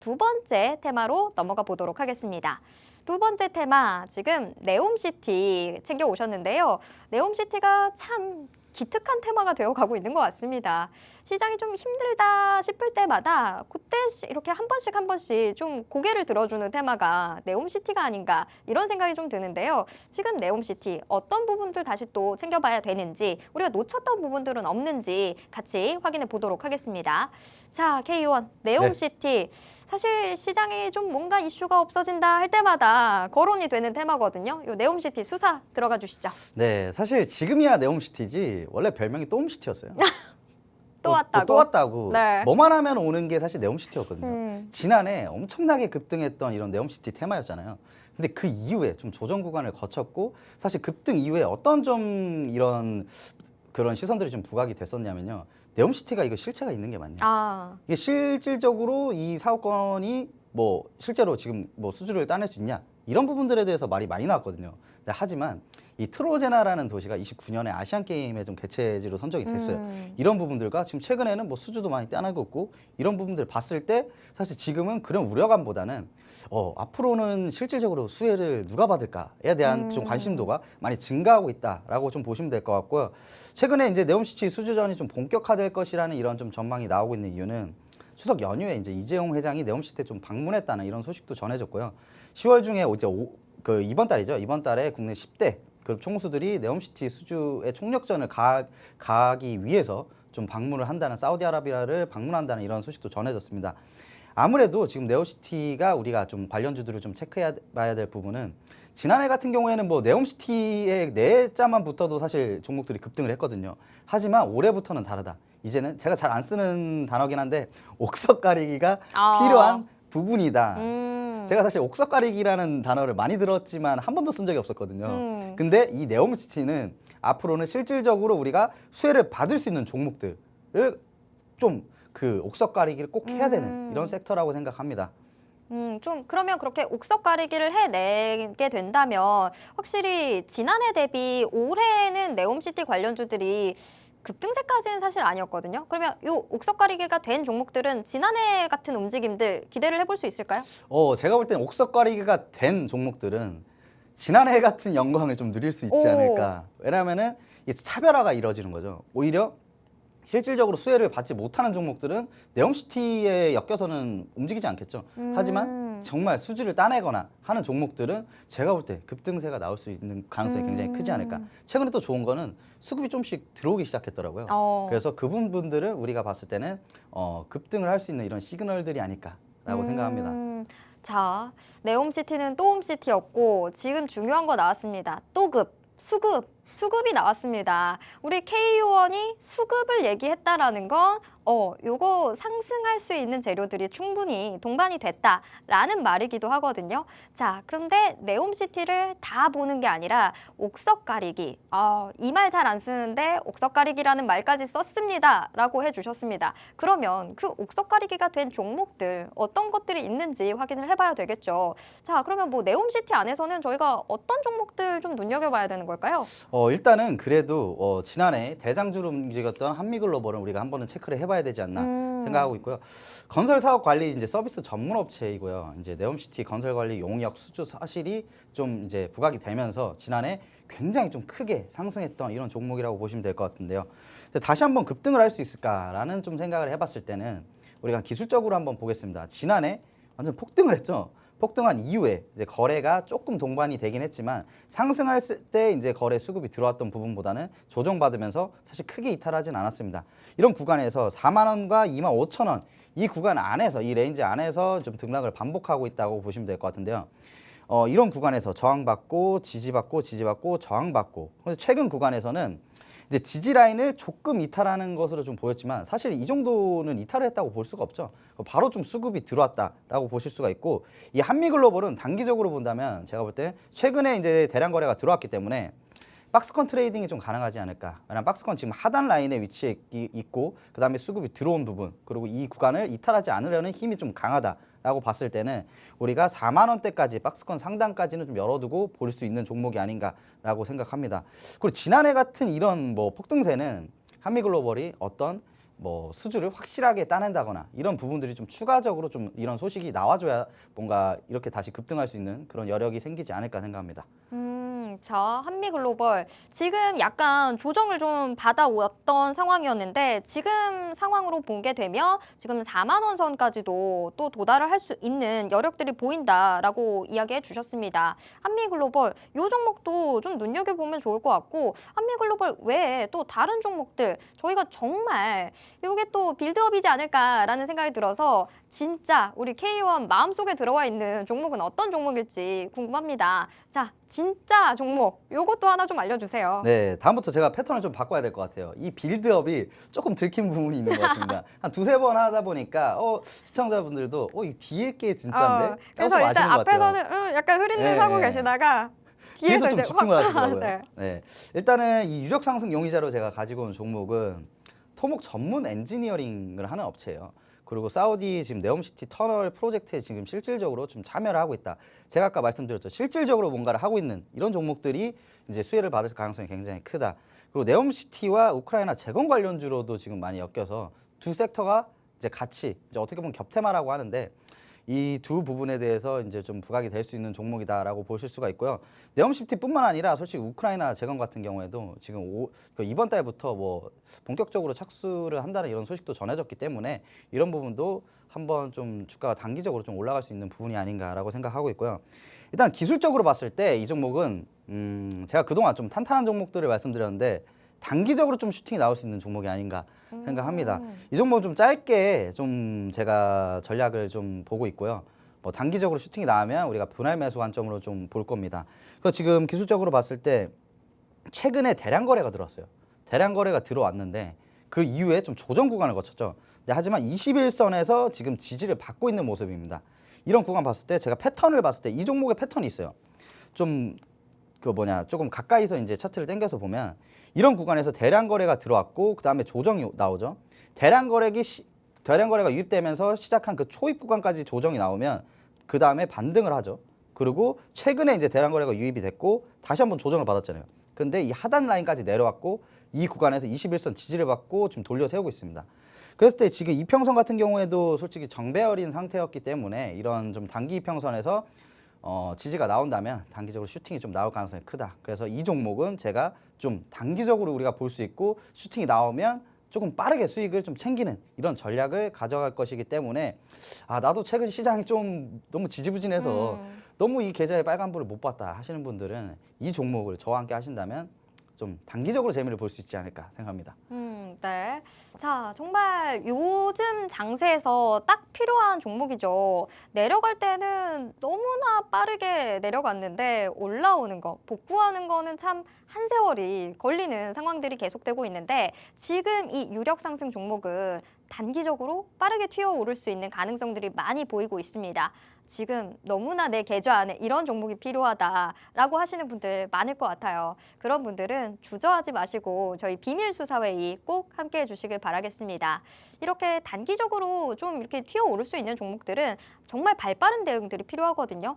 두 번째 테마로 넘어가 보도록 하겠습니다. 두 번째 테마, 지금 네옴시티 챙겨 오셨는데요. 네옴시티가 참 기특한 테마가 되어가고 있는 것 같습니다. 시장이 좀 힘들다 싶을 때마다 그때 이렇게 한 번씩 좀 고개를 들어주는 테마가 네옴시티가 아닌가 이런 생각이 좀 드는데요. 지금 네옴시티 어떤 부분들 다시 또 챙겨봐야 되는지, 우리가 놓쳤던 부분들은 없는지 같이 확인해 보도록 하겠습니다. 자, K1 네옴시티. 사실 시장에 좀 뭔가 이슈가 없어진다 할 때마다 거론이 되는 테마거든요. 요 네옴시티 수사 들어가 주시죠. 네, 사실 지금이야 네옴시티지 원래 별명이 또옴시티였어요. 또 왔다고? 또 왔다고. 네. 뭐만 하면 오는 게 사실 네옴시티였거든요. 지난해 엄청나게 급등했던 이런 네옴시티 테마였잖아요. 근데 그 이후에 좀 조정 구간을 거쳤고 사실 급등 이후에 어떤 좀 이런 그런 시선들이 좀 부각이 됐었냐면요. 네옴시티가 이거 실체가 있는 게 맞냐. 이게 실질적으로 이 사업권이 뭐 실제로 지금 뭐 수주를 따낼 수 있냐 이런 부분들에 대해서 말이 많이 나왔거든요. 하지만 이 트로제나라는 도시가 29년에 아시안 게임에 좀 개최지로 선정이 됐어요. 이런 부분들과 지금 최근에는 뭐 수주도 많이 따내고 있고 이런 부분들 봤을 때 사실 지금은 그런 우려감보다는 앞으로는 실질적으로 수혜를 누가 받을까에 대한 좀 관심도가 많이 증가하고 있다라고 좀 보시면 될 것 같고요. 최근에 이제 네옴시티 수주전이 좀 본격화될 것이라는 이런 좀 전망이 나오고 있는 이유는 추석 연휴에 이제 이재용 회장이 네옴시티에 좀 방문했다는 이런 소식도 전해졌고요. 10월 중에 이제 이번 달이죠. 이번 달에 국내 10대 그룹 총수들이 네옴시티 수주의 총력전을 가기 위해서 좀 방문을 한다는, 사우디아라비아를 방문한다는 이런 소식도 전해졌습니다. 아무래도 지금 네옴시티가 우리가 좀 관련주들을 좀 체크해 봐야 될 부분은 지난해 같은 경우에는 뭐 네옴시티의 네자만 붙어도 사실 종목들이 급등을 했거든요. 하지만 올해부터는 다르다. 이제는 제가 잘 안 쓰는 단어긴 한데 옥석 가리기가 필요한 부분이다. 제가 사실 옥석 가리기라는 단어를 많이 들었지만 한 번도 쓴 적이 없었거든요. 근데 이 네옴시티는 앞으로는 실질적으로 우리가 수혜를 받을 수 있는 종목들을 좀 그 옥석 가리기를 꼭 해야 되는 이런 섹터라고 생각합니다. 좀 그러면 그렇게 옥석 가리기를 해내게 된다면 확실히 지난해 대비 올해는 네옴시티 관련주들이 급등세까지는 사실 아니었거든요. 그러면 요 옥석 가리기가 된 종목들은 지난해 같은 움직임들 기대를 해볼 수 있을까요? 제가 볼 때는 옥석 가리기가 된 종목들은 지난해 같은 영광을 좀 누릴 수 있지 않을까. 왜냐하면은 이 차별화가 이루어지는 거죠. 오히려 실질적으로 수혜를 받지 못하는 종목들은 네옴시티에 엮여서는 움직이지 않겠죠. 하지만 정말 수주를 따내거나 하는 종목들은 제가 볼 때 급등세가 나올 수 있는 가능성이 굉장히 크지 않을까. 최근에 또 좋은 거는 수급이 좀씩 들어오기 시작했더라고요. 그래서 그 부분들은 우리가 봤을 때는 급등을 할 수 있는 이런 시그널들이 아닐까라고 생각합니다. 자, 네옴시티는 또옴시티였고 지금 중요한 거 나왔습니다. 또급, 수급이 나왔습니다. 우리 K1이 수급을 얘기했다라는 건 요거 상승할 수 있는 재료들이 충분히 동반이 됐다라는 말이기도 하거든요. 자, 그런데 네옴시티를 다 보는 게 아니라 옥석 가리기. 이 말 잘 안 쓰는데 옥석 가리기라는 말까지 썼습니다라고 해주셨습니다. 그러면 그 옥석 가리기가 된 종목들 어떤 것들이 있는지 확인을 해봐야 되겠죠. 자, 그러면 뭐 네옴시티 안에서는 저희가 어떤 종목들 좀 눈여겨봐야 되는 걸까요? 일단은 그래도 지난해 대장주로 움직였던 한미글로벌은 우리가 한 번은 체크를 해봐야 되지 않나 생각하고 있고요. 건설 사업 관리 이제 서비스 전문 업체이고요. 이제 네옴시티 건설 관리 용역 수주 사실이 좀 이제 부각이 되면서 지난해 굉장히 좀 크게 상승했던 이런 종목이라고 보시면 될 것 같은데요. 다시 한번 급등을 할 수 있을까라는 좀 생각을 해봤을 때는 우리가 기술적으로 한번 보겠습니다. 지난해 완전 폭등을 했죠. 폭등한 이후에 이제 거래가 조금 동반이 되긴 했지만 상승했을 때 이제 거래 수급이 들어왔던 부분보다는 조정받으면서 사실 크게 이탈하진 않았습니다. 이런 구간에서 4만 원과 2만 5천 원 이 구간 안에서, 이 레인지 안에서 좀 등락을 반복하고 있다고 보시면 될 것 같은데요. 이런 구간에서 저항받고 지지받고 지지받고 저항받고, 최근 구간에서는 이제 지지 라인을 조금 이탈하는 것으로 좀 보였지만 사실 이 정도는 이탈을 했다고 볼 수가 없죠. 바로 좀 수급이 들어왔다라고 보실 수가 있고, 이 한미글로벌은 단기적으로 본다면 제가 볼 때 최근에 이제 대량 거래가 들어왔기 때문에 박스권 트레이딩이 좀 가능하지 않을까. 왜냐면 박스권 지금 하단 라인에 위치해 있고 그다음에 수급이 들어온 부분, 그리고 이 구간을 이탈하지 않으려는 힘이 좀 강하다라고 봤을 때는 우리가 4만 원대까지 박스권 상단까지는 좀 열어두고 볼 수 있는 종목이 아닌가라고 생각합니다. 그리고 지난해 같은 이런 뭐 폭등세는 한미글로벌이 어떤 뭐 수주를 확실하게 따낸다거나 이런 부분들이 좀 추가적으로 좀 이런 소식이 나와줘야 뭔가 이렇게 다시 급등할 수 있는 그런 여력이 생기지 않을까 생각합니다. 자, 한미글로벌 지금 약간 조정을 좀 받아왔던 상황이었는데 지금 상황으로 보게 되면 지금 4만 원 선까지도 또 도달을 할 수 있는 여력들이 보인다라고 이야기해 주셨습니다. 한미글로벌 이 종목도 좀 눈여겨보면 좋을 것 같고 한미글로벌 외에 또 다른 종목들 저희가 정말 이게 또 빌드업이지 않을까라는 생각이 들어서 진짜 우리 K1 마음속에 들어와 있는 종목은 어떤 종목일지 궁금합니다. 자, 진짜 종목 요것도 하나 좀 알려주세요. 네, 다음부터 제가 패턴을 좀 바꿔야 될 것 같아요. 이 빌드업이 조금 들킨 부분이 있는 것 같습니다. 한 두세 번 하다 보니까 시청자분들도 이 뒤에 게 진짜인데? 그래서 좀 일단 아시는 것 같아요. 앞에서는 약간 흐릿는 네, 하고 네. 계시다가 뒤에서 좀 이제 집중을 하시더라고요. 네. 네. 일단은 이 유력 상승 용의자로 제가 가지고 온 종목은 토목 전문 엔지니어링을 하는 업체예요. 그리고 사우디 지금 네옴시티 터널 프로젝트에 지금 실질적으로 좀 참여를 하고 있다. 제가 아까 말씀드렸죠. 실질적으로 뭔가를 하고 있는 이런 종목들이 이제 수혜를 받을 가능성이 굉장히 크다. 그리고 네옴시티와 우크라이나 재건 관련주로도 지금 많이 엮여서 두 섹터가 이제 같이 이제 어떻게 보면 겹테마라고 하는데 이 두 부분에 대해서 이제 좀 부각이 될 수 있는 종목이다라고 보실 수가 있고요. 네옴시티뿐만 아니라 솔직히 우크라이나 재건 같은 경우에도 지금 이번 달부터 뭐 본격적으로 착수를 한다는 이런 소식도 전해졌기 때문에 이런 부분도 한번 좀 주가가 단기적으로 좀 올라갈 수 있는 부분이 아닌가라고 생각하고 있고요. 일단 기술적으로 봤을 때 이 종목은 제가 그동안 좀 탄탄한 종목들을 말씀드렸는데 단기적으로 좀 슈팅이 나올 수 있는 종목이 아닌가 생각합니다. 이 종목은 좀 짧게 좀 제가 전략을 좀 보고 있고요. 뭐 단기적으로 슈팅이 나오면 우리가 분할 매수 관점으로 좀 볼 겁니다. 그래서 지금 기술적으로 봤을 때 최근에 대량 거래가 들어왔어요. 대량 거래가 들어왔는데 그 이후에 좀 조정 구간을 거쳤죠. 근데 하지만 21선에서 지금 지지를 받고 있는 모습입니다. 이런 구간 봤을 때 제가 패턴을 봤을 때 이 종목의 패턴이 있어요. 좀 조금 가까이서 이제 차트를 당겨서 보면 이런 구간에서 대량 거래가 들어왔고 그 다음에 조정이 나오죠. 대량 거래가 유입되면서 시작한 그 초입 구간까지 조정이 나오면 그 다음에 반등을 하죠. 그리고 최근에 이제 대량 거래가 유입이 됐고 다시 한번 조정을 받았잖아요. 근데 이 하단 라인까지 내려왔고 이 구간에서 21선 지지를 받고 지금 돌려 세우고 있습니다. 그랬을 때 지금 이평선 같은 경우에도 솔직히 정배열인 상태였기 때문에 이런 좀 단기 이평선에서 지지가 나온다면 단기적으로 슈팅이 좀 나올 가능성이 크다. 그래서 이 종목은 제가 좀 단기적으로 우리가 볼 수 있고 슈팅이 나오면 조금 빠르게 수익을 좀 챙기는 이런 전략을 가져갈 것이기 때문에 나도 최근 시장이 좀 너무 지지부진해서 너무 이 계좌에 빨간불을 못 봤다 하시는 분들은 이 종목을 저와 함께 하신다면 좀 단기적으로 재미를 볼 수 있지 않을까 생각합니다. 네. 자, 정말 요즘 장세에서 딱 필요한 종목이죠. 내려갈 때는 너무나 빠르게 내려갔는데 올라오는 거, 복구하는 거는 참 한 세월이 걸리는 상황들이 계속되고 있는데 지금 이 유력 상승 종목은 단기적으로 빠르게 튀어오를 수 있는 가능성들이 많이 보이고 있습니다. 지금 너무나 내 계좌 안에 이런 종목이 필요하다라고 하시는 분들 많을 것 같아요. 그런 분들은 주저하지 마시고 저희 비밀 수사회의 꼭 함께해 주시길 바라겠습니다. 이렇게 단기적으로 좀 이렇게 튀어오를 수 있는 종목들은 정말 발빠른 대응들이 필요하거든요.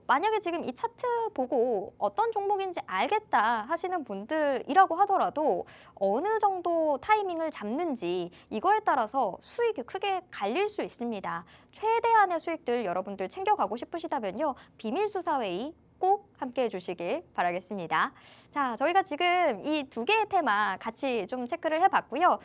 만약에 지금 이 차트 보고 어떤 종목인지 알겠다 하시는 분들이라고 하더라도 어느 정도 타이밍을 잡는지 이거에 따라서 수익이 크게 갈릴 수 있습니다. 최대한의 수익들 여러분들 챙겨가고 싶으시다면요. 비밀수사회의 꼭 함께해 주시길 바라겠습니다. 자, 저희가 지금 이 두 개의 테마 같이 좀 체크를 해봤고요.